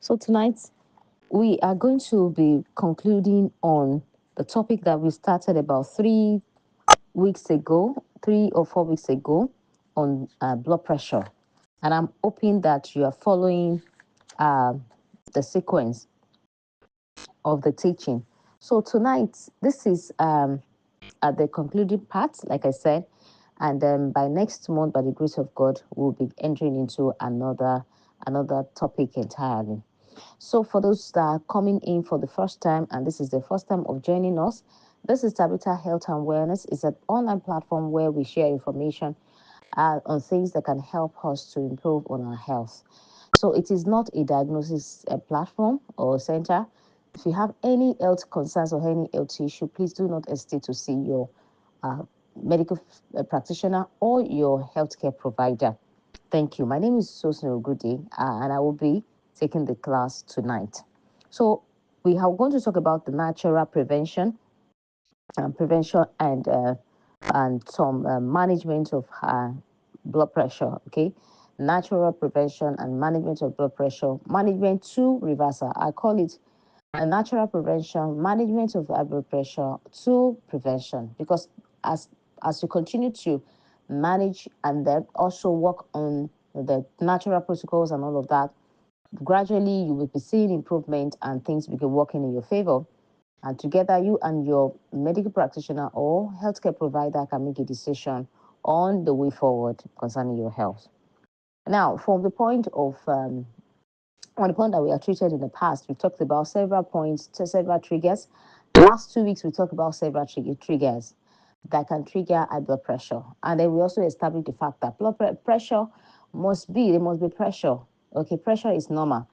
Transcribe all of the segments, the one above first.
So tonight we are going to be concluding on the topic that we started about 3 weeks ago, 3 or 4 weeks ago, on blood pressure. And I'm hoping that you are following uh, the sequence of the teaching. So tonight, this is at the concluding part, like I said, and then by next month, by the grace of God, we'll be entering into another topic entirely. So for those that are coming in for the first time, and this is the first time of joining us, this is Tabitha Health and Wellness. It's an online platform where we share information on things that can help us to improve on our health. So it is not a diagnosis platform or center. If you have any health concerns or any health issue, please do not hesitate to see your uh, medical practitioner or your healthcare provider. Thank you. My name is Sosin Ogudi, and I will be taking the class tonight. So we are going to talk about the natural prevention and some management of blood pressure. Okay, natural prevention and management of blood pressure, management to reversal. I call it a natural prevention, management of high blood pressure to prevention, because as you continue to manage and then also work on the natural protocols and all of that, gradually you will be seeing improvement and things begin working in your favor. And together, you and your medical practitioner or healthcare provider can make a decision on the way forward concerning your health. Now, from the point of on the point that we have treated in the past, we talked about several points, several triggers. The last 2 weeks, we talked about several triggers that can trigger high blood pressure. And then we also established the fact that blood pressure there must be pressure. Okay, pressure is normal.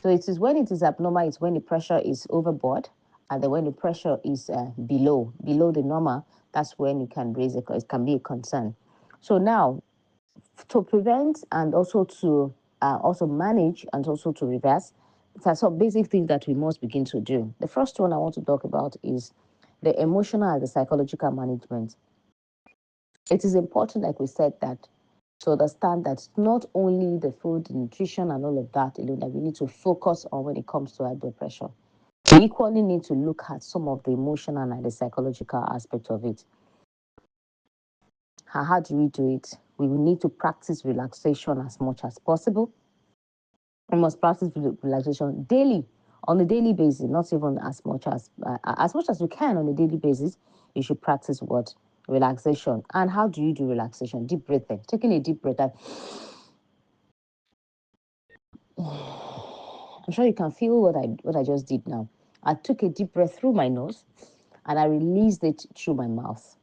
So it is when it is abnormal, it's when the pressure is overboard, and then when the pressure is below the normal, that's when you can raise it can be a concern. So now, to prevent and also manage and also to reverse, there some basic things that we must begin to do. The first one I want to talk about is the emotional and the psychological management. It is important, like we said, that to understand that not only the food, the nutrition, and all of that alone that we need to focus on when it comes to high blood pressure. We equally need to look at some of the emotional and the psychological aspect of it. How do we do it? We will need to practice relaxation as much as possible. We must practice relaxation daily, on a daily basis, not even as much as you can on a daily basis. You should practice what? Relaxation. And how do you do relaxation? Deep breathing. Taking a deep breath. I'm sure you can feel what I just did now. I took a deep breath through my nose and I released it through my mouth.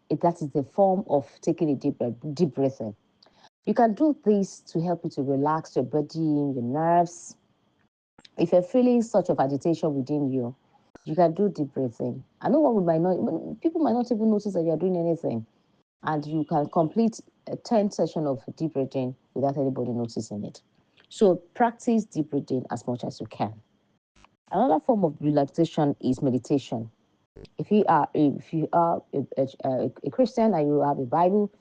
That is the form of taking a deep breathing. You can do this to help you to relax your body, your nerves. If you're feeling such of agitation within you, you can do deep breathing. I know what we might not, people might not even notice that you're doing anything, and you can complete a 10 session of deep breathing without anybody noticing it. So practice deep breathing as much as you can. Another form of relaxation is meditation. If you are a Christian and you have a Bible,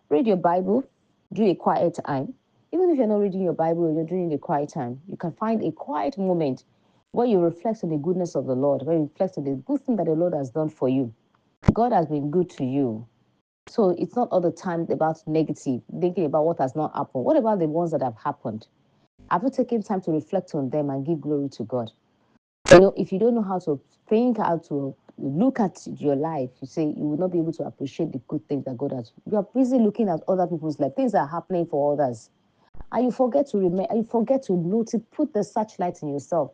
read your Bible, do a quiet time. Even if you're not reading your Bible or you're doing a quiet time, you can find a quiet moment where you reflect on the goodness of the Lord, where you reflect on the good thing that the Lord has done for you. God has been good to you. So it's not all the time about negative, thinking about what has not happened. What about the ones that have happened? Have you taken time to reflect on them and give glory to God? If you don't know how to think, how to look at your life, you say you will not be able to appreciate the good things that God has. You are busy looking at other people's life, things that are happening for others, and you forget to remember. You forget to notice, put the searchlight in yourself.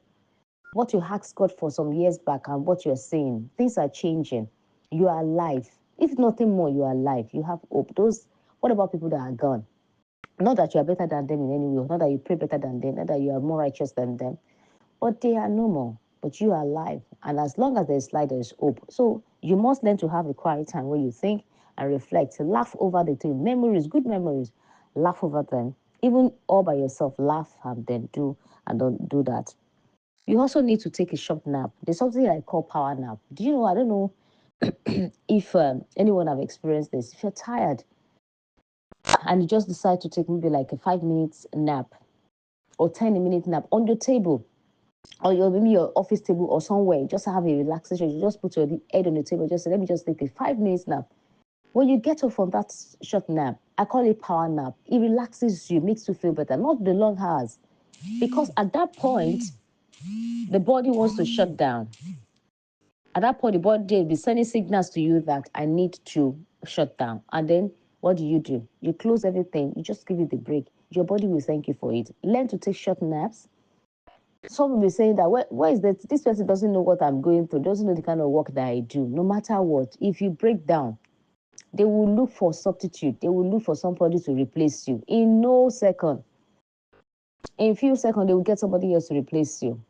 What you asked God for some years back and what you're seeing, things are changing. You are alive. If nothing more, you are alive. You have hope. Those. What about people that are gone? Not that you are better than them in any way, not that you pray better than them, not that you are more righteous than them, but they are no more. But you are alive. And as long as there's light, there's hope. So you must learn to have a quiet time where you think and reflect, laugh over the thing. Memories, good memories, laugh over them. Even all by yourself, laugh and then don't do that. You also need to take a short nap. There's something I call power nap. Do you know? I don't know if anyone have experienced this. If you're tired and you just decide to take maybe like a 5 minutes nap or 10 minute nap on your table, or maybe your office table or somewhere, just have a relaxation. You just put your head on the table, just say, let me just take a 5 minutes nap. When you get up from that short nap, I call it power nap. It relaxes you, makes you feel better, not the long hours. Because at that point, the body wants to shut down. At that point, the body will be sending signals to you that I need to shut down. And then what do? You close everything. You just give it the break. Your body will thank you for it. Learn to take short naps. Some will be saying that, where is that? This person doesn't know what I'm going through, doesn't know the kind of work that I do. No matter what, if you break down, they will look for substitute. They will look for somebody to replace you. In no second. In a few seconds, they will get somebody else to replace you.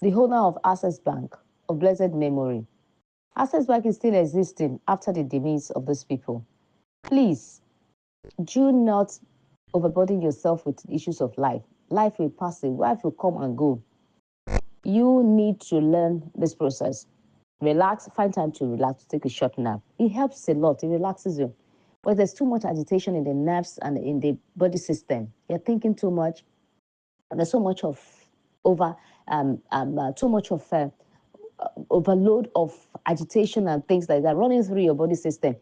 The owner of Access Bank, of blessed memory. Access Bank is still existing after the demise of those people. Please, do not overburden yourself with issues of life. Life will pass away. Life will come and go. You need to learn this process. Relax, find time to relax, take a short nap. It helps a lot, it relaxes you. But there's too much agitation in the nerves and in the body system. You're thinking too much, and there's so much of too much of overload of agitation and things like that running through your body system.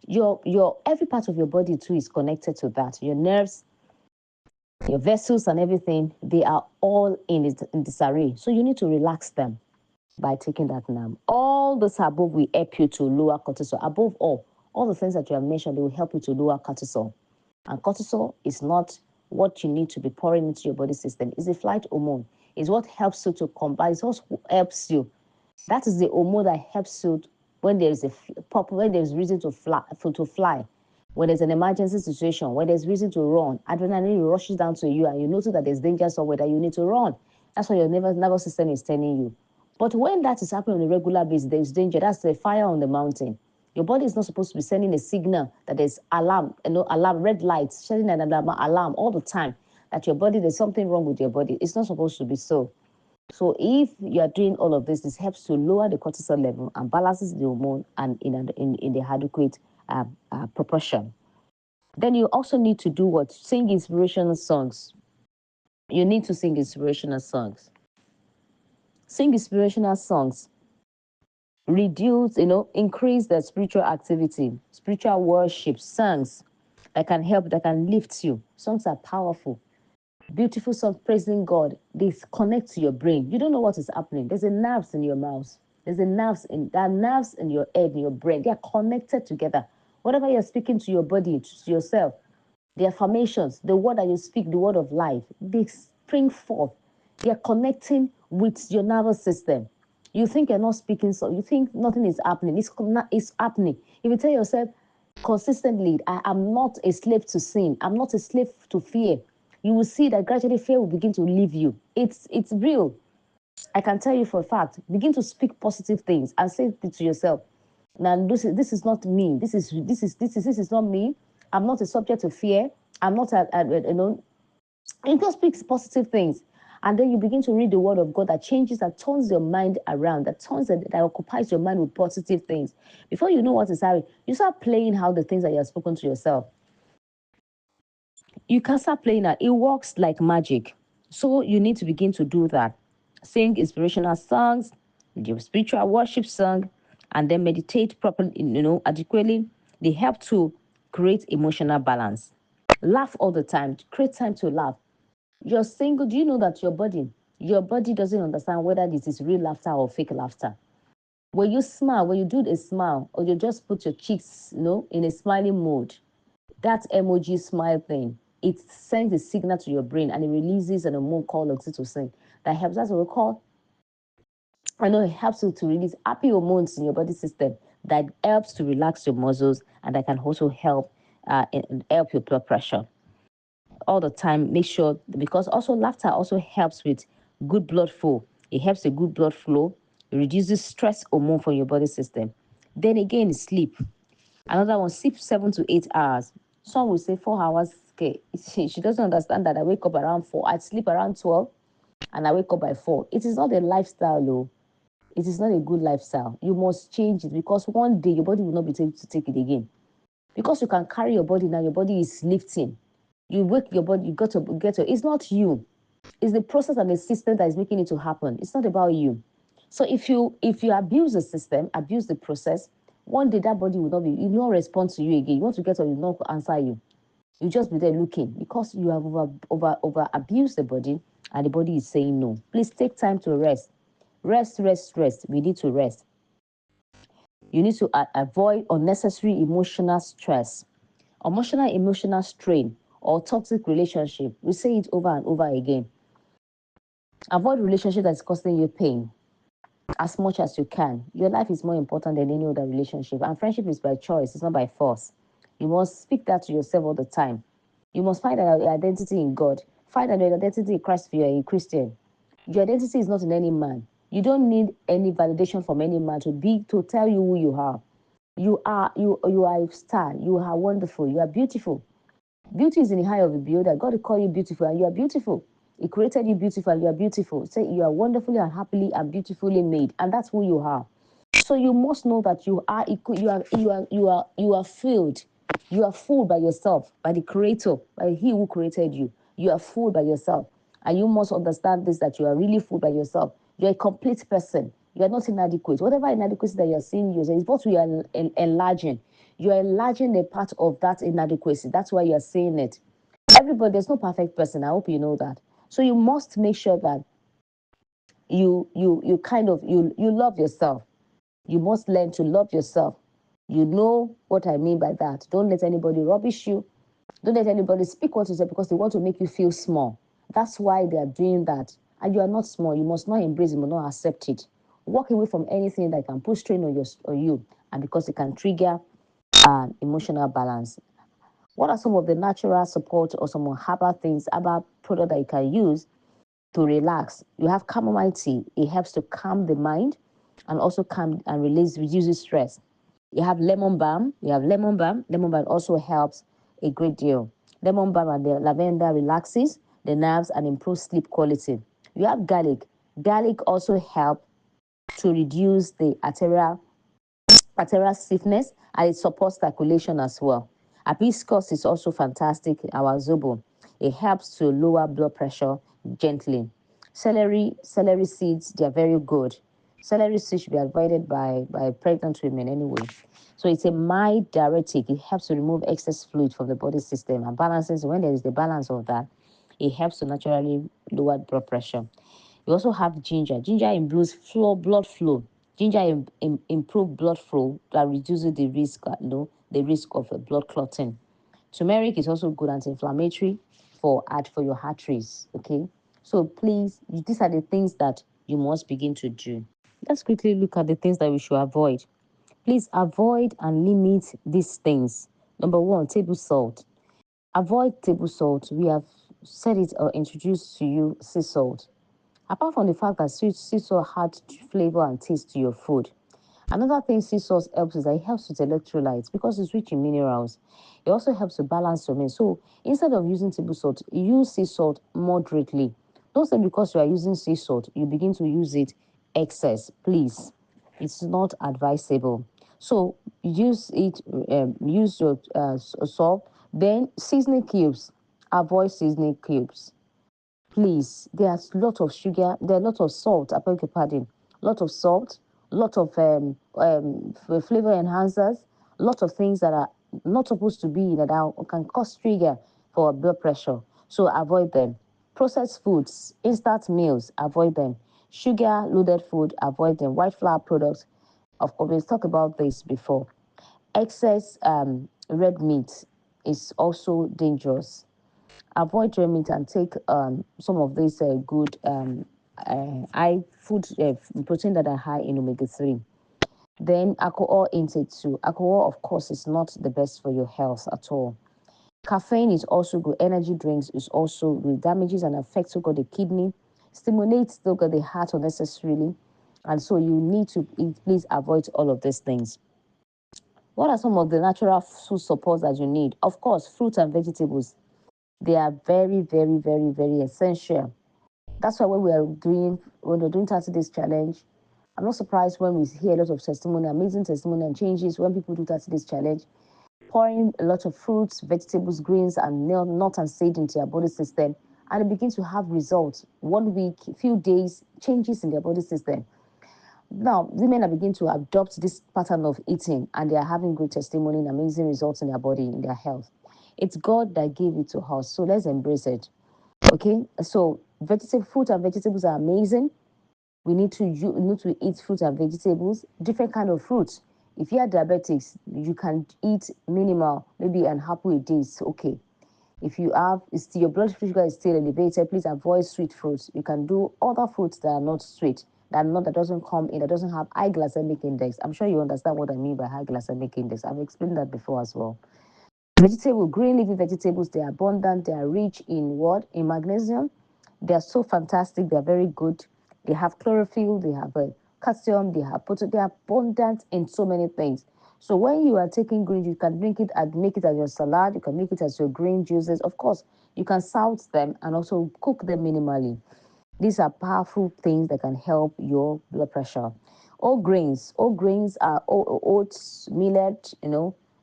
Your every part of your body too is connected to that. Your nerves, your vessels and everything, they are all in disarray. So you need to relax them by taking that nap. All this above will help you to lower cortisol. Above all the things that you have mentioned, they will help you to lower cortisol. And cortisol is not what you need to be pouring into your body system. It's a flight hormone. It's what helps you to combat. It's what helps you. That is the hormone that helps you when there is when there's reason to fly, when there's an emergency situation, when there's reason to run. Adrenaline rushes down to you, and you notice that there's danger somewhere that you need to run. That's what your nervous system is telling you. But when that is happening on a regular basis, there's danger. That's the fire on the mountain. Your body is not supposed to be sending a signal that there's alarm, alarm, red lights, shedding an alarm all the time. That your body, there's something wrong with your body. It's not supposed to be so. So if you are doing all of this helps to lower the cortisol level and balances the hormone and in the adequate proportion. Then you also need to do what? Sing inspirational songs. You need to sing inspirational songs. Sing inspirational songs. Reduce, increase the spiritual activity, spiritual worship, songs that can help, that can lift you. Songs are powerful. Beautiful songs praising God. They connect to your brain. You don't know what is happening. There's a nerves in your mouth. There are nerves in your head, in your brain. They are connected together. Whatever you're speaking to your body, to yourself, the affirmations, the word that you speak, the word of life, they spring forth. They are connecting with your nervous system. You think you're not speaking, so you think nothing is happening. It's happening. If you tell yourself consistently, I am not a slave to sin. I'm not a slave to fear. You will see that gradually fear will begin to leave you. It's real. I can tell you for a fact. Begin to speak positive things and say to yourself, now this is not me. This is not me. I'm not a subject to fear. I'm not you just speak positive things. And then you begin to read the word of God that changes, that turns your mind around, that occupies your mind with positive things. Before you know what is happening, you start playing out the things that you have spoken to yourself. You can start playing that. It works like magic. So you need to begin to do that. Sing inspirational songs, your spiritual worship song, and then meditate properly, adequately. They help to create emotional balance. Laugh all the time. Create time to laugh. You're single. Do you know that your body doesn't understand whether this is real laughter or fake laughter? When you smile, when you do a smile, or you just put your cheeks, in a smiling mode, that emoji smile thing, it sends a signal to your brain and it releases an hormone called oxytocin that helps. That's what we call. It helps you to release happy hormones in your body system that helps to relax your muscles and that can also help help your blood pressure. All the time, make sure, because also laughter also helps with good blood flow. It helps a good blood flow. It reduces stress hormone from your body system. Then again, sleep. Another one, sleep 7 to 8 hours. Some will say 4 hours. Okay, she doesn't understand that I wake up around 4. I sleep around 12 and I wake up by 4. It is not a lifestyle, though. It is not a good lifestyle. You must change it because one day your body will not be able to take it again. Because you can carry your body now, your body is lifting. You wake your body, you got to get to, it's not you. It's the process and the system that is making it to happen. It's not about you. So if you abuse the system, abuse the process, one day that body will not respond to you again. You want to get up, it will not answer you. You just be there looking because you have over abused the body, and the body is saying no. Please take time to rest. Rest. We need to rest. You need to avoid unnecessary emotional stress, emotional strain, or toxic relationship. We say it over and over again. Avoid relationship that's causing you pain as much as you can. Your life is more important than any other relationship, and friendship is by choice, it's not by force. You must speak that to yourself all the time. You must find your identity in God. Find out your identity in Christ if you're a Christian. Your identity is not in any man. You don't need any validation from any man to tell you who you are. You are a star. You are wonderful. You are beautiful. Beauty is in the eye of the beholder. God will call you beautiful, and you are beautiful. He created you beautiful, and you are beautiful. Say you are wonderfully and happily and beautifully made, and that's who you are. So you must know that you are equal. You are filled. You are fooled by yourself, by the Creator, by He who created you. You are fooled by yourself, and you must understand this: that you are really fooled by yourself. You are a complete person. You are not inadequate. Whatever inadequacy that you are seeing, you is what we are enlarging. You are enlarging a part of that inadequacy. That's why you are saying it. Everybody, there's no perfect person. I hope you know that. So you must make sure that you love yourself. You must learn to love yourself. You know what I mean by that. Don't let anybody rubbish you. Don't let anybody speak what you say because they want to make you feel small. That's why they are doing that. And you are not small. You must not embrace it, you must not accept it. Walk away from anything that can put strain on you, and because it can trigger an emotional balance. What are some of the natural support or some herbal things, herbal product that you can use to relax? You have chamomile tea. It helps to calm the mind and also calm and reduces stress. You have lemon balm. You have lemon balm. Lemon balm also helps a great deal. Lemon balm and the lavender relaxes the nerves and improves sleep quality. You have garlic. Garlic also helps to reduce the arterial stiffness, and it supports circulation as well. Hibiscus is also fantastic, our zobo. It helps to lower blood pressure gently. Celery seeds, they are very good. Celery seeds should be avoided by pregnant women anyway. So it's a mild diuretic. It helps to remove excess fluid from the body system and balances. When there is the balance of that, it helps to naturally lower blood pressure. You also have ginger. Ginger improves blood flow. Ginger improves blood flow that reduces the risk, the risk of blood clotting. Turmeric is also good anti-inflammatory for your arteries. Okay, so please, these are the things that you must begin to do. Let's quickly look at the things that we should avoid. Please avoid and limit these things. Number one, table salt. Avoid table salt. We have said it or introduced to you sea salt. Apart from the fact that sea salt adds flavor and taste to your food, another thing sea salt helps is that it helps with electrolytes because it's rich in minerals. It also helps to balance your meal. So instead of using table salt, use sea salt moderately. Don't say because you are using sea salt, you begin to use it excess. Please, it's not advisable. So use your salt. Then seasoning cubes. Avoid seasoning cubes. Please, there's a lot of sugar, there are a lot of salt, I beg your pardon, a lot of salt, a lot of flavor enhancers, a lot of things that are not supposed to be that can cause trigger for blood pressure. So avoid them. Processed foods, instant meals, avoid them. Sugar loaded food, avoid them. White flour products, of course, we've talked about this before. Excess red meat is also dangerous. Avoid red meat and take some of these good high food protein that are high in omega-3. Then alcohol intake too. Alcohol, of course, is not the best for your health at all. Caffeine is also good. Energy drinks is also good. Damages and affects the kidney, stimulates the heart unnecessarily, and so you need to please avoid all of these things. What are some of the natural food supports that you need? Of course, fruits and vegetables. They are very, very, very, very essential. That's why when we're doing 30 days challenge, I'm not surprised when we hear a lot of testimony, amazing testimony and changes when people do 30 days challenge, pouring a lot of fruits, vegetables, greens, and nut and seed into your body system and they begin to have results. 1 week, few days, changes in their body system. Now, women are beginning to adopt this pattern of eating, and they are having good testimony and amazing results in their body, in their health. It's God that gave it to us, so let's embrace it. Okay, so vegetable fruit and vegetables are amazing. We need to eat fruits and vegetables, different kind of fruits. If you are diabetics, you can eat minimal, maybe an apple a day. It's okay. If you have, your blood sugar is still elevated, please avoid sweet fruits. You can do other fruits that are not sweet, that doesn't come in, that doesn't have high glycemic index. I'm sure you understand what I mean by high glycemic index. I've explained that before as well. Green leafy vegetables, they are abundant, they are rich in what? In magnesium. They are so fantastic, they are very good. They have chlorophyll, they have calcium, they have potassium, they are abundant in so many things. So when you are taking green, you can drink it and make it as your salad, you can make it as your green juices. Of course, you can salt them and also cook them minimally. These are powerful things that can help your blood pressure. All grains are oats, millet,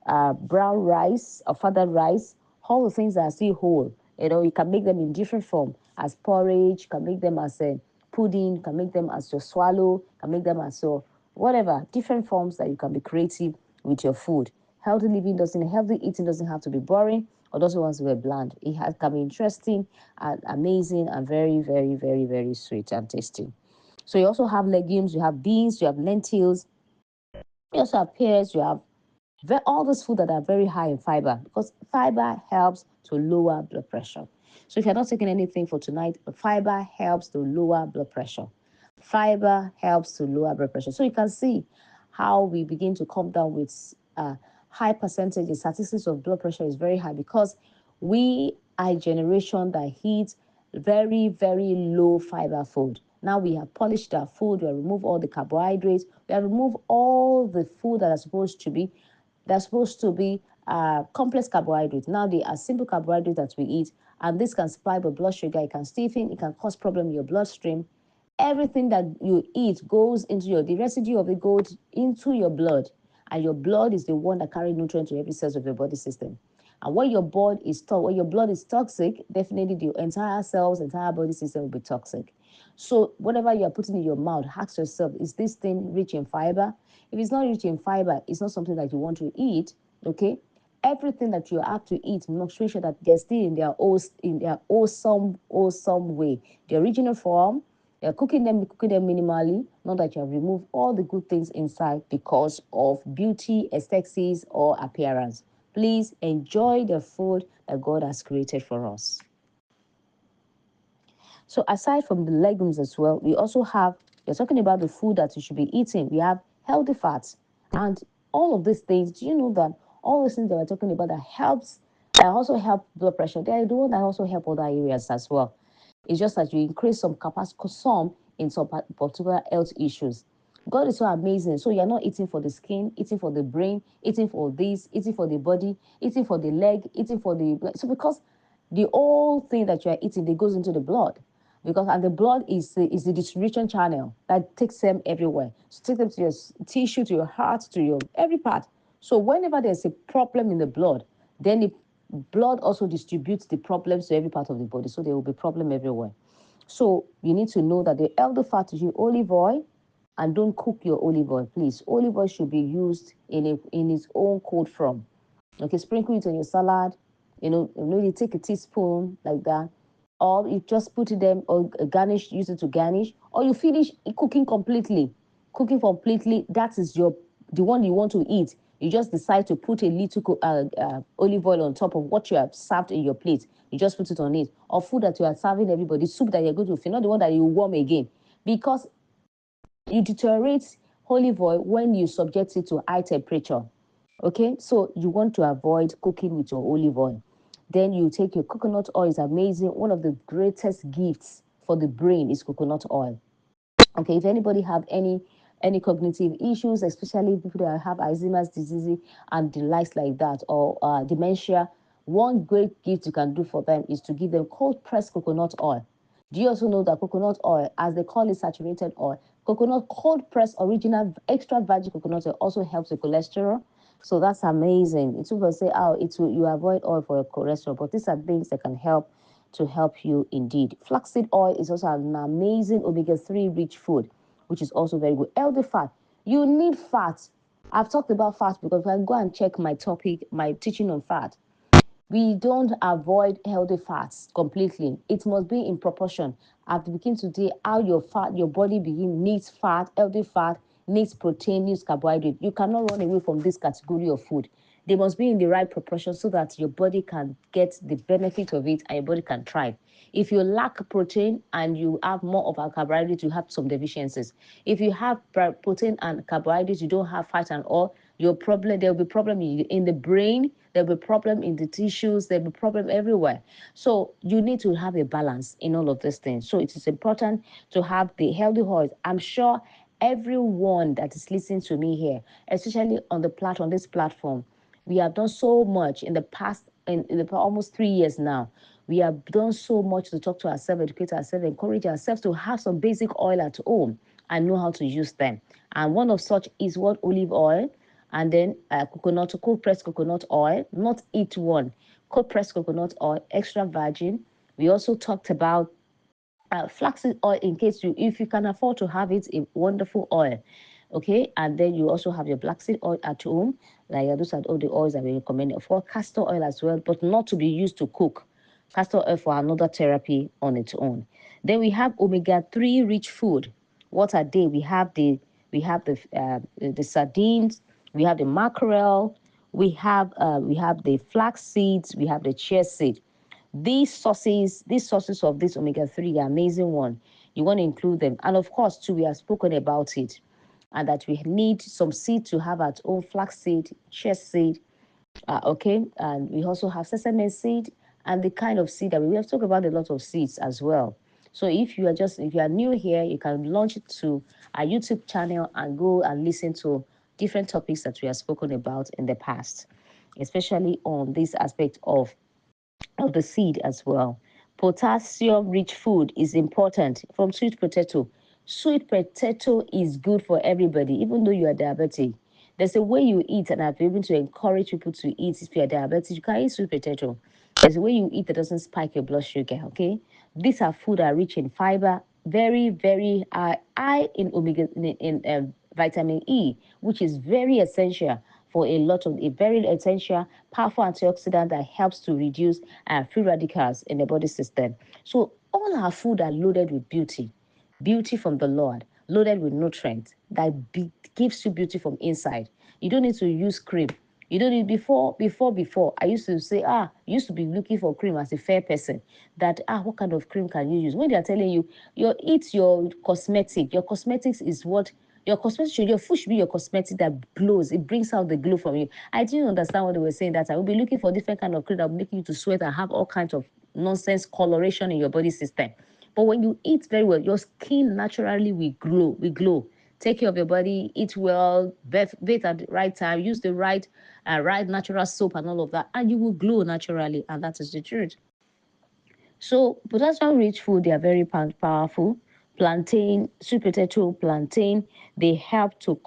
brown rice or feathered rice. All the things that are still whole. You can make them in different form as porridge. Can make them as a pudding. Can make them as your swallow. Can make them as your whatever different forms that you can be creative with your food. Healthy eating doesn't have to be boring or doesn't want to be bland. Can be interesting and amazing and very, very, very, very sweet and tasty. So you also have legumes, you have beans, you have lentils, you also have pears, you have all those food that are very high in fiber because fiber helps to lower blood pressure. So if you're not taking anything for tonight, fiber helps to lower blood pressure. Fiber helps to lower blood pressure. So you can see how we begin to come down with high percentages. Statistics of blood pressure is very high because we are a generation that eats very, very low fiber food. Now we have polished our food, we have removed all the carbohydrates, we have removed all the food that are supposed to be complex carbohydrates. Now they are simple carbohydrates that we eat, and this can spike the blood sugar. It can stiffen. It can cause problem in your bloodstream. Everything that you eat goes into the residue of it goes into your blood, and your blood is the one that carries nutrients to every cell of your body system. And when your blood is toxic, definitely the entire cells, entire body system will be toxic. So whatever you are putting in your mouth, ask yourself, is this thing rich in fiber? If it's not rich in fiber, it's not something that you want to eat. Okay. Everything that you have to eat, make sure that they're still in their awesome way. The original form, you're cooking them minimally, not that you have removed all the good things inside because of beauty, aesthetics, or appearance. Please enjoy the food that God has created for us. So aside from the legumes as well, we're talking about the food that you should be eating. We have healthy fats and all of these things. Do you know that all those things that we're talking about that also help blood pressure, they are the one that also help other areas as well. It's just that you increase some capacity, some in some particular health issues. God is so amazing. So you're not eating for the skin, eating for the brain, eating for this, eating for the body, eating for the leg, eating for the... So because the whole thing that you're eating, it goes into the blood. And the blood is the distribution channel that takes them everywhere. So take them to your tissue, to your heart, to your every part. So whenever there's a problem in the blood, then the blood also distributes the problems to every part of the body. So there will be problem everywhere. So you need to know that the elder fat is your olive oil, and don't cook your olive oil, please. Olive oil should be used in its own cold form. Okay, sprinkle it on your salad. Maybe take a teaspoon like that, or you just put it them or garnish, use it to garnish, or you finish cooking completely. Cooking completely, that is the one you want to eat. You just decide to put a little olive oil on top of what you have served in your plate. You just put it on it. Or food that you are serving everybody, soup that you're going to finish, not the one that you warm again. Because you deteriorate olive oil when you subject it to high temperature. Okay, so you want to avoid cooking with your olive oil. Then you take your coconut oil. Is amazing. One of the greatest gifts for the brain is coconut oil. Okay, if anybody have any cognitive issues, especially people that have Alzheimer's disease and the likes like that, or dementia, one great gift you can do for them is to give them cold pressed coconut oil. Do you also know that coconut oil, as they call it saturated oil, coconut cold pressed original extra virgin coconut oil also helps with cholesterol? So that's amazing. It's people say, oh, you avoid oil for your cholesterol, but these are things that can help to help you indeed. Flaxseed oil is also an amazing omega-3 rich food, which is also very good. Healthy fat. You need fat. I've talked about fat because if I go and check my topic, my teaching on fat, we don't avoid healthy fats completely. It must be in proportion. At the beginning today, how your body needs fat, healthy fat, needs protein, needs carbohydrate. You cannot run away from this category of food. They must be in the right proportion so that your body can get the benefit of it and your body can thrive. If you lack protein and you have more of a carbohydrate, you have some deficiencies. If you have protein and carbohydrates, you don't have fat and oil, there will be problem in the brain, there will be problem in the tissues, there will be problem everywhere. So you need to have a balance in all of these things. So it is important to have the healthy oils. I'm sure everyone that is listening to me here, especially on this platform, we have done so much in the past, in the almost 3 years now. We have done so much to talk to ourselves, educate ourselves, encourage ourselves to have some basic oil at home and know how to use them. And one of such is what? Olive oil, and then cold pressed coconut oil, not each one. Cold pressed coconut oil, extra virgin. We also talked about flaxseed oil in case if you can afford to have it, a wonderful oil. Okay, and then you also have your black seed oil at home. Like those are all the oils that we recommend. Of course, castor oil as well, but not to be used to cook. Castor oil for another therapy on its own. Then we have omega-3 rich food. What are they? We have the sardines, we have the mackerel, we have the flax seeds, we have the chia seed. These sources of this omega-3 are amazing one. You want to include them. And of course, too, we have spoken about it. And that we need some seed to have at home, flax seed, chia seed, okay. And we also have sesame seed and the kind of seed that we have talked about a lot of seeds as well. So if you are new here, you can launch it to our YouTube channel and go and listen to different topics that we have spoken about in the past, especially on this aspect of the seed as well. Potassium rich food is important from sweet potato. Sweet potato is good for everybody, even though you are diabetic. There's a way you eat, and I've been able to encourage people to eat. If you're diabetic, you can eat sweet potato. There's a way you eat that doesn't spike your blood sugar, okay? These are food that are rich in fiber, very, very high in omega, vitamin E, which is very essential for a very essential, powerful antioxidant that helps to reduce free radicals in the body system. So all our food are loaded with beauty from the Lord, loaded with nutrients that gives you beauty from inside. You don't need to use cream. You don't need before. I used to say, used to be looking for cream as a fair person. That what kind of cream can you use? When they are telling you, it's your cosmetic. Your cosmetics is what your food should be your cosmetic that glows. It brings out the glow from you. I didn't understand what they were saying that I will be looking for different kind of cream that will make you to sweat and have all kinds of nonsense coloration in your body system. But when you eat very well, your skin naturally will glow. Take care of your body, eat well, bathe at the right time, use the right natural soap and all of that, and you will glow naturally. And that is the truth. So potassium-rich food, they are very powerful. Plantain, sweet potato, plantain, they help to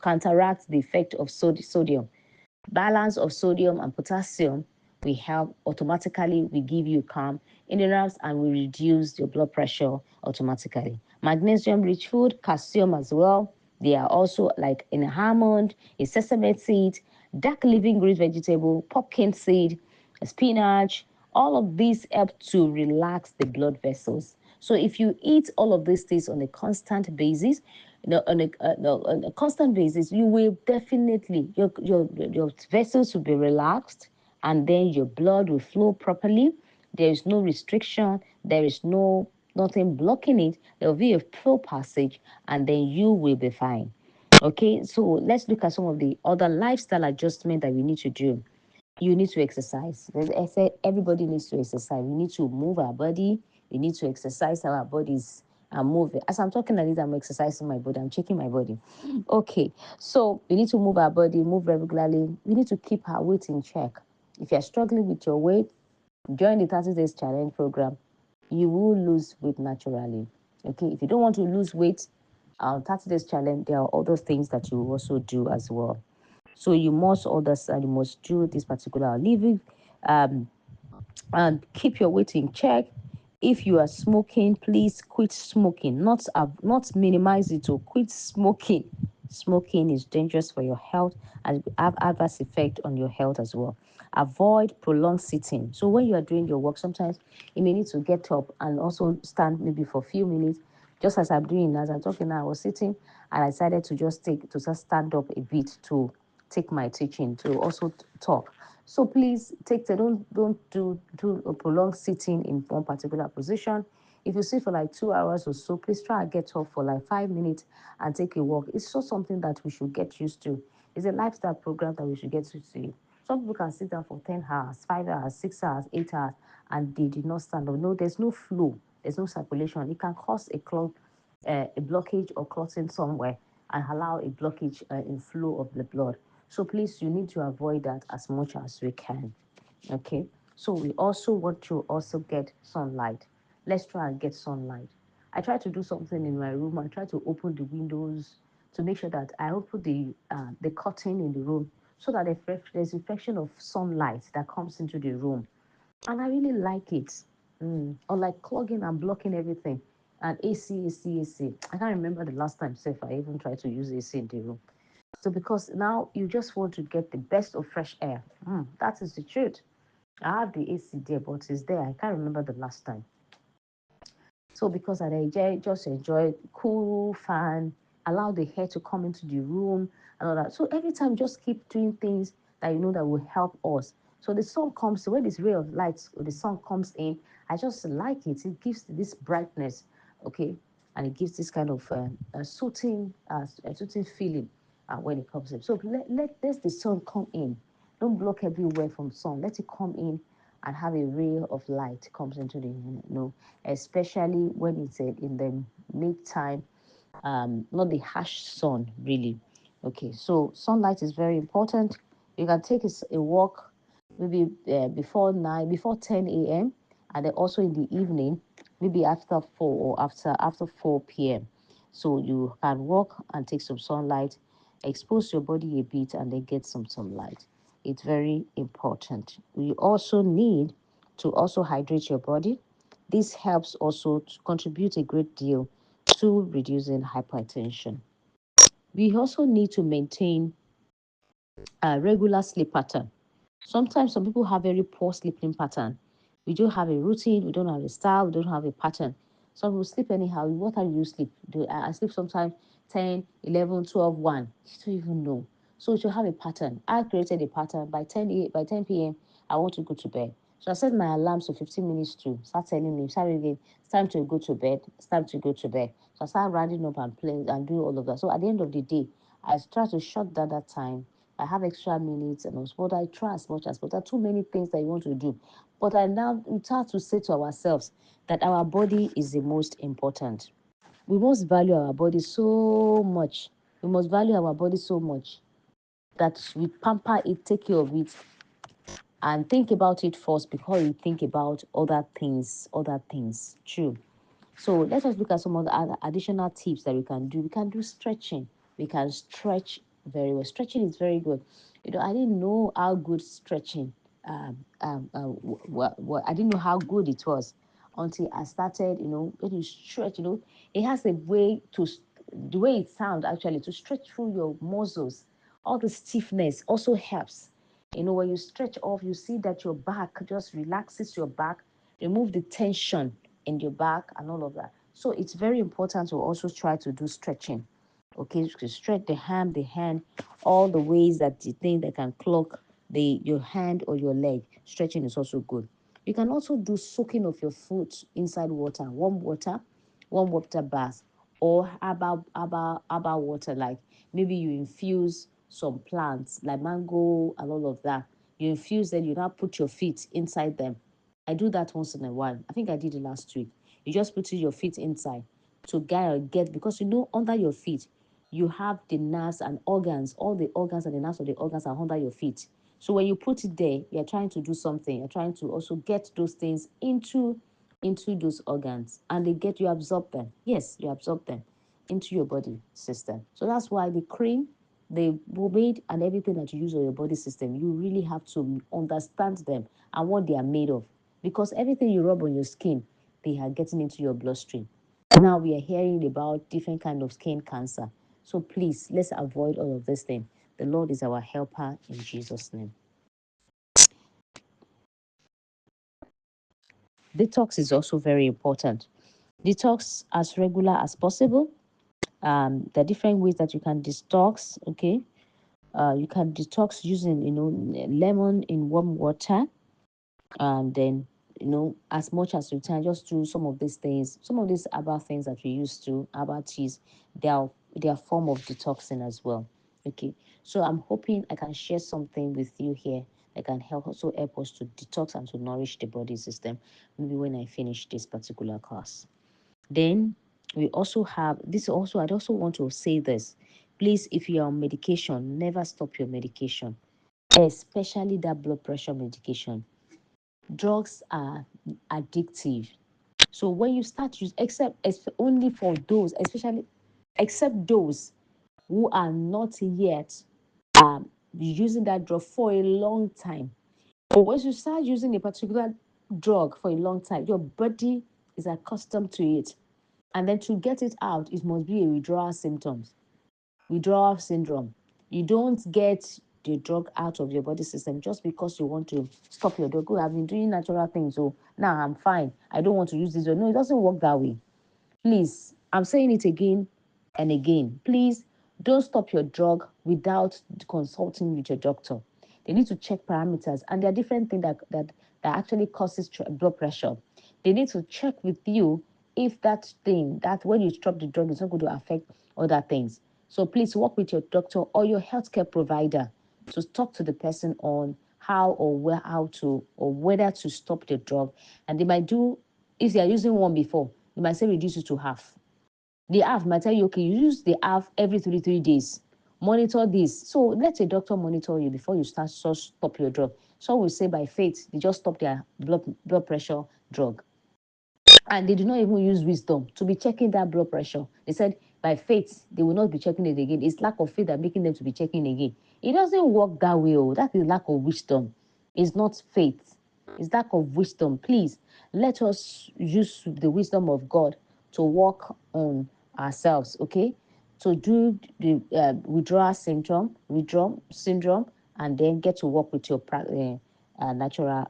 counteract the effect of sodium. Balance of sodium and potassium will help automatically. We give you calm in the nerves and we reduce your blood pressure automatically. Magnesium-rich food, calcium as well. They are also like in almond, in sesame seed, dark leafy green vegetable, pumpkin seed, spinach. All of these help to relax the blood vessels. So if you eat all of these things on a constant basis, on a constant basis, you will definitely your vessels will be relaxed, and then your blood will flow properly. There is no restriction. There is nothing blocking it. There will be a flow passage, and then you will be fine. Okay, so let's look at some of the other lifestyle adjustment that we need to do. You need to exercise. As I said, everybody needs to exercise. We need to move our body. We need to exercise our bodies and move it. As I'm talking like this, I'm exercising my body. I'm checking my body. Okay, so we need to move our body, move regularly. We need to keep our weight in check. If you're struggling with your weight, join the 30 days challenge program. You will lose weight naturally. Okay, if you don't want to lose weight, 30 days challenge, there are other things that you also do as well. So you must understand, you must do this particular living. And keep your weight in check. If you are smoking, please quit smoking. Not minimize it, or quit smoking. Smoking is dangerous for your health and have adverse effect on your health as well. Avoid prolonged sitting. So when you are doing your work, sometimes you may need to get up and also stand maybe for a few minutes. Just as I'm doing, as I'm talking now, I was sitting and I decided to just stand up a bit to take my teaching, to also talk. So please don't do a prolonged sitting in one particular position. If you sit for like 2 hours or so, please try and get up for like 5 minutes and take a walk. It's just something that we should get used to. It's a lifestyle program that we should get used to. Some people can sit down for 10 hours, 5 hours, 6 hours, 8 hours, and they did not stand up. No, there's no flow, there's no circulation. It can cause a blockage or clotting somewhere and allow a blockage in flow of the blood. So please, you need to avoid that as much as we can. Okay. So we also want to also get sunlight. Let's try and get sunlight. I try to do something in my room. I try to open the windows to make sure that I open the curtain in the room so that there's reflection of sunlight that comes into the room, and I really like it. Unlike clogging and blocking everything, and AC, AC, AC. I can't remember the last time, say, if I even tried to use AC in the room. So because now you just want to get the best of fresh air. That is the truth. I have the AC there, but it's there. I can't remember the last time. So because I just enjoy cool fan, allow the air to come into the room and all that. So every time just keep doing things that you know that will help us. So the sun comes, when this ray of light or the sun comes in, I just like it. It gives this brightness, okay, and it gives this kind of soothing feeling when it comes in. So let the sun come in. Don't block everywhere from sun. Let it come in and have a ray of light comes into the especially when it's in the midtime, not the harsh sun really. Okay, so sunlight is very important. You can take a walk maybe before 10 a.m. and then also in the evening, maybe after 4 or after 4 p.m. So you can walk and take some sunlight, expose your body a bit, and then get some sunlight. It's very important. We also need to also hydrate your body. This helps also to contribute a great deal to reducing hypertension. We also need to maintain a regular sleep pattern. Sometimes some people have very poor sleeping pattern. We don't have a routine, we don't have a style, we don't have a pattern. Some people sleep anyhow. What time do you sleep? I sleep sometimes 10, 11, 12, 1. You don't even know. So you should have a pattern. I created a pattern. By 10 p.m., I want to go to bed. So I set my alarms for 15 minutes to start telling me, start again, it's time to go to bed, it's time to go to bed. So I start rounding up and playing and doing all of that. So at the end of the day, I try to shut down that time. I have extra minutes and also, but I try as much as, but there are too many things that you want to do. But I now we start to say to ourselves that our body is the most important. We must value our body so much. We must value our body so much that we pamper it, take care of it, and think about it first before you think about other things. Other things. True. So let us look at some of the other additional tips that we can do. We can do stretching. We can stretch very well. Stretching is very good. I didn't know how good stretching. I didn't know how good it was until I started. When you stretch, it has a way the way it sounds actually to stretch through your muscles. All the stiffness also helps. When you stretch off, you see that your back just relaxes your back, remove the tension in your back and all of that. So it's very important to also try to do stretching. Okay, to stretch the arm, the hand, all the ways that the thing that can clog your hand or your leg. Stretching is also good. You can also do soaking of your foot inside warm water bath, or herbal water, like maybe you infuse some plants like mango and all of that. You infuse them, you now put your feet inside them. I do that once in a while. I think I did it last week. You just put your feet inside to get, because under your feet you have the nerves and organs. All the organs and the nerves of the organs are under your feet. So when you put it there, you're trying to do something. You're trying to also get those things into those organs, and you absorb them. Yes, you absorb them into your body system. So that's why the cream, the pomade, and everything that you use on your body system, you really have to understand them and what they are made of. because everything you rub on your skin, they are getting into your bloodstream. Now we are hearing about different kind of skin cancer. So please, let's avoid all of this thing. The Lord is our helper in Jesus' name. Detox is also very important. Detox as regular as possible. There are different ways that you can detox. Okay, you can detox using lemon in warm water, and then as much as you can just do some of these things, some of these herbal things that we used to herbal teas. They are form of detoxing as well. Okay, so I'm hoping I can share something with you here that can help us to detox and to nourish the body system, maybe when I finish this particular class. Then we also have this. Also, I'd also want to say this: please, if you are on medication, never stop your medication, especially that blood pressure medication. Drugs are addictive. So when you start use, only for those, especially except those who are not yet using that drug for a long time. But once you start using a particular drug for a long time, your body is accustomed to it. And then to get it out, it must be a withdrawal syndrome. You don't get the drug out of your body system just because you want to stop your drug. Oh, I've been doing natural things, so now I'm fine. I don't want to use this drug. No, it doesn't work that way. Please, I'm saying it again and again. Please don't stop your drug without consulting with your doctor. They need to check parameters, and there are different things that actually causes blood pressure. They need to check with you if that thing, that when you stop the drug, is not going to affect other things. So please work with your doctor or your healthcare provider to talk to the person on how to or whether to stop the drug. And they might do, if they are using one before, they might say reduce it to half. The half might tell you, okay, you use the half every 3 days. Monitor this. So let a doctor monitor you before you stop your drug. So we say by faith, they just stop their blood pressure drug. And they do not even use wisdom to be checking that blood pressure. They said by faith, they will not be checking it again. It's lack of faith that making them to be checking again. It doesn't work that way. Oh, that is lack of wisdom. It's not faith. It's lack of wisdom. Please let us use the wisdom of God to work on ourselves. Okay, to do the withdrawal syndrome, and then get to work with your natural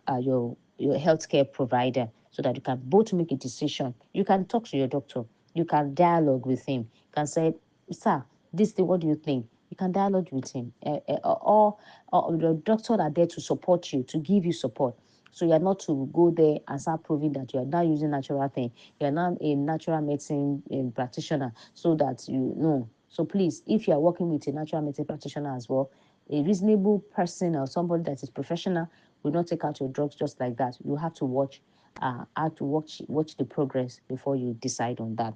your healthcare provider so that you can both make a decision. You can talk to your doctor. You can dialogue with him. You can say, sir, this thing, what do you think? You can dialogue with him. Or the doctors are there to support you, to give you support. So you're not to go there and start proving that you are not using natural thing. You're not a natural medicine practitioner, so that you know. So please, if you are working with a natural medicine practitioner as well, a reasonable person or somebody that is professional will not take out your drugs just like that. You have to watch the progress before you decide on that.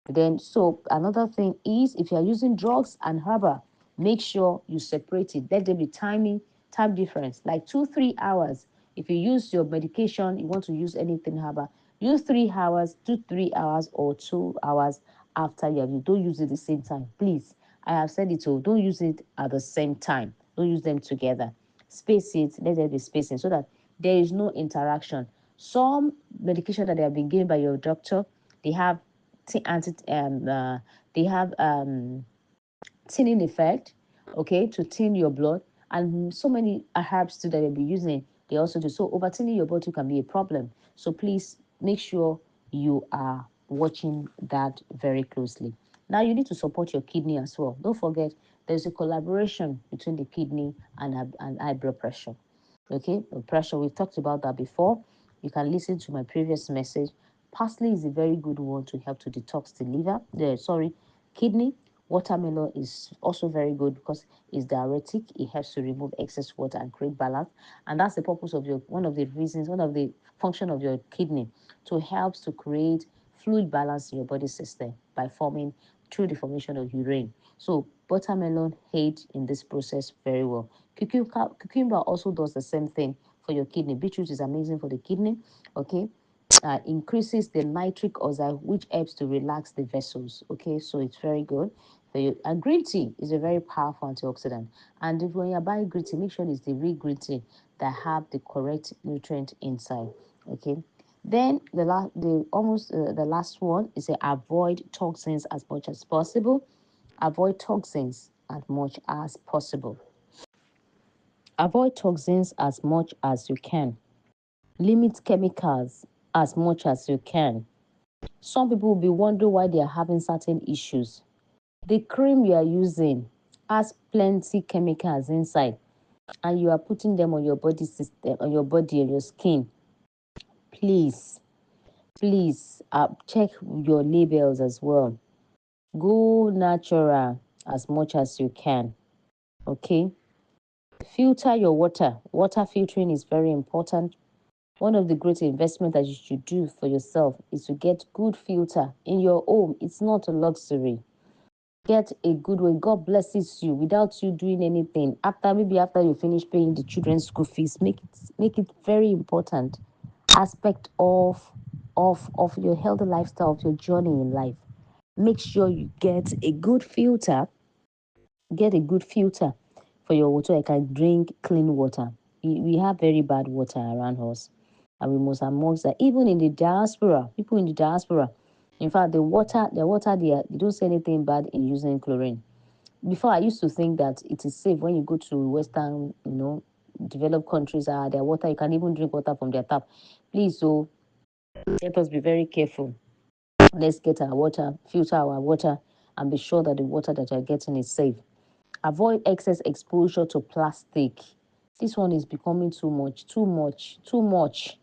Then, so another thing is, if you are using drugs and herbal, make sure you separate it. Let there be time difference, like 2 3 hours. If you use your medication, you want to use anything herbal, use 3 hours, 2 3 hours, or 2 hours after you don't use it at the same time. Please, I have said it all. Don't use it at the same time. Don't use them together. Space it. Let there be spacing so that there is no interaction. Some medication that they have been given by your doctor, they have anti they have thinning effect, okay, to thin your blood, and so many herbs too that they'll be using. They also do so. Over thinning your body can be a problem. So please make sure you are watching that very closely. Now you need to support your kidney as well. Don't forget there's a collaboration between the kidney and high blood pressure. Okay, blood pressure, we've talked about that before. You can listen to my previous message. Parsley is a very good one to help to detox the liver, kidney. Watermelon is also very good because it's diuretic. It helps to remove excess water and create balance. And that's the purpose of one of the reasons, one of the function of your kidney, to help to create fluid balance in your body system by forming through the formation of urine. So watermelon aids in this process very well. Cucumber also does the same thing for your kidney. Beetroot is amazing for the kidney. Okay, increases the nitric oxide, which helps to relax the vessels. Okay, so it's very good for you. And green tea is a very powerful antioxidant. And if when you're buying green tea, make sure it's the real green tea that have the correct nutrient inside. Okay. Then the last one is avoid toxins as much as possible. Avoid toxins as much as possible. Avoid toxins as much as you can. Limit chemicals as much as you can. Some people will be wondering why they are having certain issues. The cream you are using has plenty chemicals inside, and you are putting them on your body system, on your body, on your skin. Please, please check your labels as well. Go natural as much as you can. Okay. Filter your water. Water filtering is very important. One of the great investments that you should do for yourself is to get good filter in your home. It's not a luxury. Get a good one. God blesses you without you doing anything. After you finish paying the children's school fees, make it very important aspect of your healthy lifestyle, of your journey in life. Make sure you get a good filter. Get a good filter for your water. You can drink clean water. We have very bad water around us, and we must amongst that. Even in the diaspora, people in the diaspora, in fact, the water they don't say anything bad in using chlorine. Before, I used to think that it is safe when you go to Western, developed countries. Their water, you can even drink water from their tap. Please, so let us be very careful. Let's get our water, filter our water, and be sure that the water that you're getting is safe. Avoid excess exposure to plastic. This one is becoming too much, too much, too much,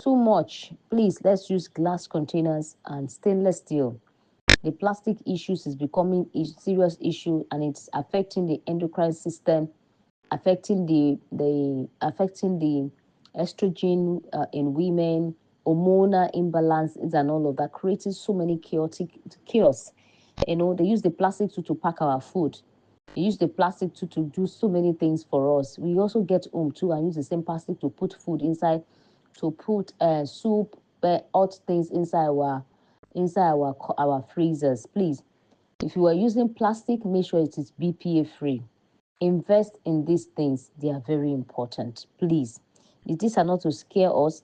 too much. Please, let's use glass containers and stainless steel. The plastic issues is becoming a serious issue, and it's affecting the endocrine system, affecting the estrogen in women, hormonal imbalances, and all of that, creating so many chaotic chaos. They use the plastic to pack our food. They use the plastic to do so many things for us. We also get home too and use the same plastic to put food inside, to put soup, hot things inside our freezers. Please, if you are using plastic, make sure it is BPA free. Invest in these things. They are very important. Please. These are not to scare us.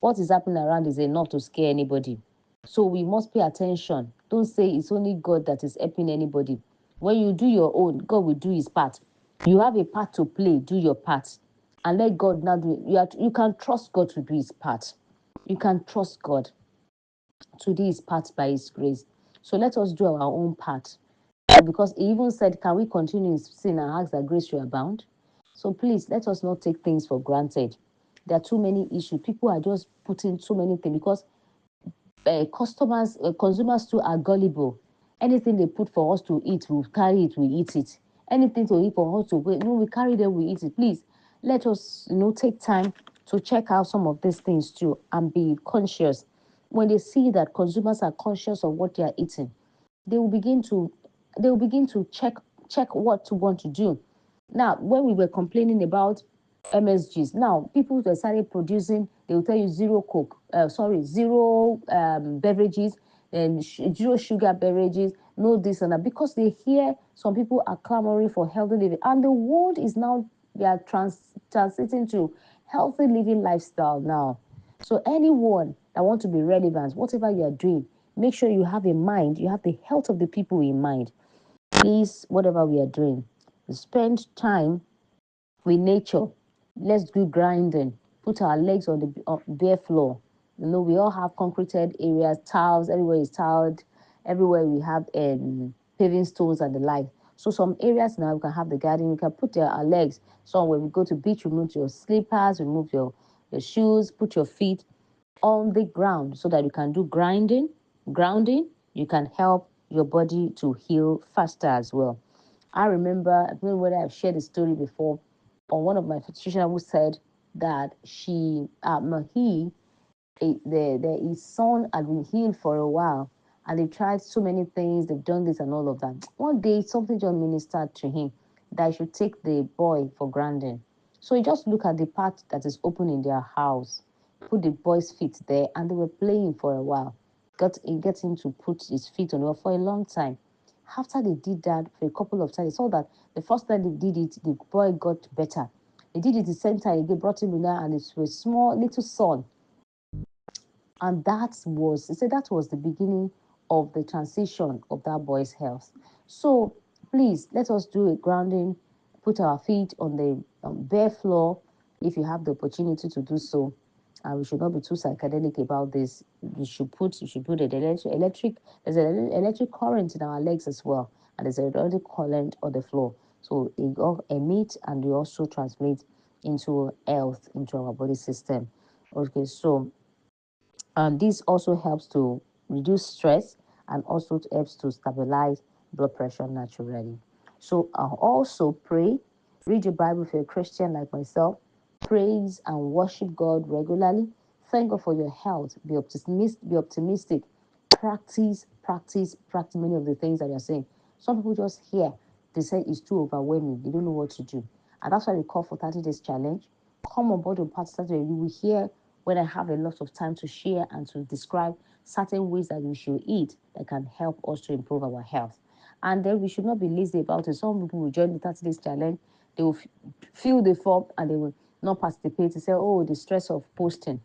What is happening around is enough to scare anybody. So we must pay attention. Don't say it's only God that is helping anybody. When you do your own, God will do his part. You have a part to play, do your part. And let God now do it. You can trust God to do his part. You can trust God to do his part by his grace. So let us do our own part. Because he even said, can we continue in sin and ask that grace will abound? So please, let us not take things for granted. There are too many issues. People are just putting too many things because consumers too are gullible. Anything they put for us to eat, we carry it, we eat it. Anything to eat for us to wait, no, we carry them, we eat it. Please, let us, take time to check out some of these things too and be conscious. When they see that consumers are conscious of what they are eating, they will begin to check what to want to do. Now, when we were complaining about MSGs, now people that started producing, they will tell you zero beverages and zero sugar beverages, no this and that, because they hear some people are clamoring for healthy living, and the world is now they are transiting to healthy living lifestyle now. So anyone that want to be relevant, whatever you are doing, make sure you have in mind, you have the health of the people in mind. Please, whatever we are doing, spend time with nature. Let's do grinding. Put our legs on the bare floor. We all have concreted areas, tiles, everywhere is tiled, everywhere we have paving stones and the like. So some areas now we can have the garden, we can put our legs somewhere. We go to beach, remove your slippers, remove your shoes, put your feet on the ground so that you can do grounding. You can help your body to heal faster as well. I don't know whether I've shared the story before, on one of my physicians who said that his son had been healed for a while, and they've tried so many things, they've done this and all of that. One day, something just ministered to him that he should take the boy for grounding. So he just looked at the part that is open in their house, put the boy's feet there, and they were playing for a while. He got him to put his feet on it for a long time. After they did that for a couple of times, they saw that the first time they did it, the boy got better. They did it the same time again, brought him in there, and it was a small little son And he said that was the beginning of the transition of that boy's health. So please let us do a grounding, put our feet on the bare floor if you have the opportunity to do so. And we should not be too psychedelic about this. You should put an there's an electric current in our legs as well, and there's an electric current on the floor. So it all emits and we also transmit into health into our body system. Okay, so and this also helps to reduce stress and also helps to stabilize blood pressure naturally. So also pray, read your Bible if you're a Christian like myself, praise and worship God regularly. Thank God for your health. Be optimistic. Practice many of the things that you're saying. Some people just hear, they say it's too overwhelming. They don't know what to do. And that's why we call for 30 days challenge. Come on board with Part Saturday. You will hear when I have a lot of time to share and to describe certain ways that we should eat that can help us to improve our health. And then we should not be lazy about it. Some people will join the 30 days challenge, they will fill the form and they will not participate. They say, oh, the stress of posting.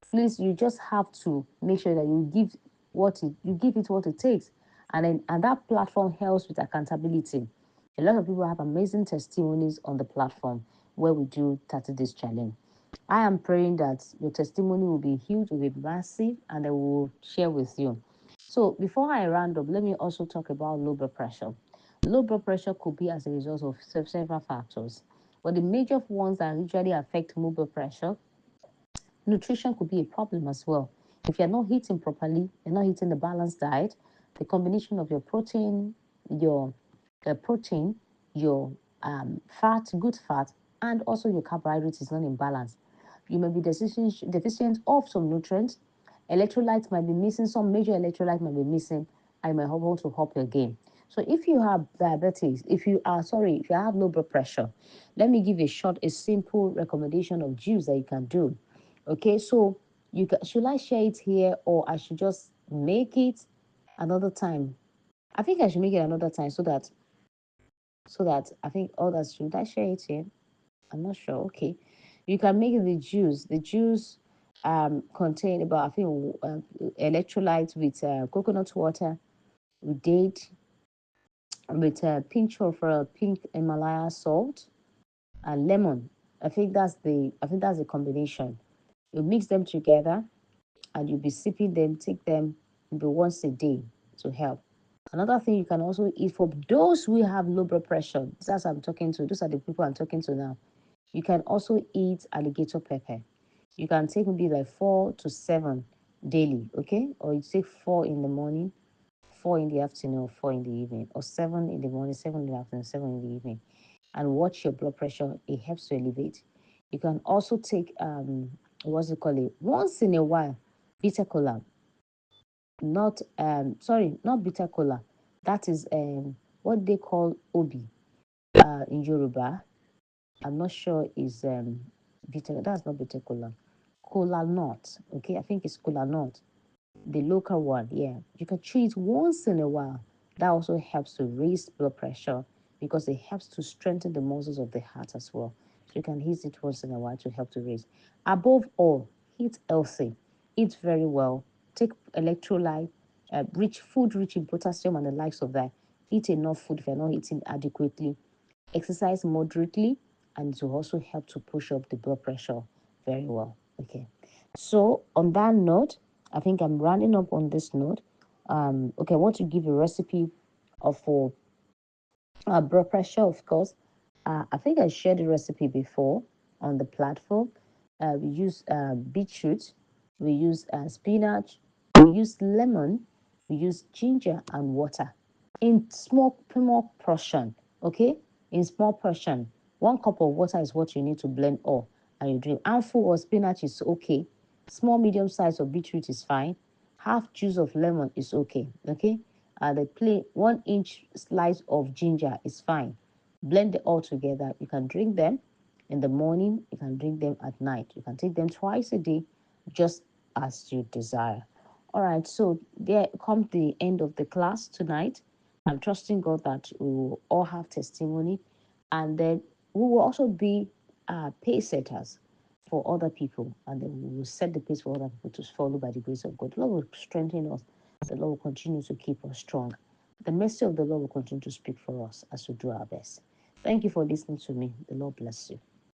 Please, you just have to make sure that you give it what it takes. And that platform helps with accountability. A lot of people have amazing testimonies on the platform where we do 30 days challenge. I am praying that your testimony will be huge, will be massive, and I will share with you. So before I round up, let me also talk about low blood pressure. Low blood pressure could be as a result of several factors, but the major ones that usually affect low blood pressure, nutrition could be a problem as well. If you're not eating properly, you're not eating the balanced diet, the combination of your your protein, your good fat, and also your carbohydrates is not in balance. You may be deficient of some nutrients. Electrolytes might be missing, some major electrolytes might be missing. I might want to help your game. So if you have diabetes, if you have low blood pressure, let me give you a simple recommendation of juice that you can do. Okay, so should I share it here or I should just make it another time? I think I should make it another time so that I think others should I share it here? I'm not sure. Okay, you can make the juice. The juice contain about I think electrolytes with coconut water, with date, with a pinch of pink Himalaya salt and lemon. I think that's the combination. You mix them together and you'll be sipping them, take them maybe once a day to help. Another thing you can also eat for those who have low blood pressure, that's what I'm talking to, those are the people I'm talking to now. You can also eat alligator pepper. You can take maybe like 4 to 7 daily, okay? Or you take 4 in the morning, 4 in the afternoon, or 4 in the evening, or 7 in the morning, 7 in the afternoon, 7 in the evening. And watch your blood pressure. It helps to elevate. You can also take what's it called it once in a while, bitter cola. Not bitter cola. That is what they call obi in Yoruba. I'm not sure is bitter. That's not bitter cola. Cola nut. Okay, I think it's cola nut. The local one, yeah. You can chew it once in a while. That also helps to raise blood pressure because it helps to strengthen the muscles of the heart as well. So you can eat it once in a while to help to raise. Above all, eat healthy. Eat very well. Take electrolyte, rich in potassium and the likes of that. Eat enough food if you're not eating adequately. Exercise moderately, and it will also help to push up the blood pressure very well. Okay. So on that note, I think I'm rounding up on this note. Okay, I want to give a recipe of for blood pressure, of course. I think I shared the recipe before on the platform. We use beetroot, we use spinach, we use lemon, we use ginger and water in small portion. Okay, in small portion. 1 cup of water is what you need to blend all, and you drink. Handful of spinach is okay. Small medium size of beetroot is fine. Half juice of lemon is okay. Okay, the plain 1 inch slice of ginger is fine. Blend it all together. You can drink them in the morning. You can drink them at night. You can take them twice a day, just as you desire. All right. So there comes the end of the class tonight. I'm trusting God that we will all have testimony, and then we will also be pace setters for other people, and then we will set the pace for other people to follow by the grace of God. The Lord will strengthen us. The Lord will continue to keep us strong. The mercy of the Lord will continue to speak for us as we do our best. Thank you for listening to me. The Lord bless you.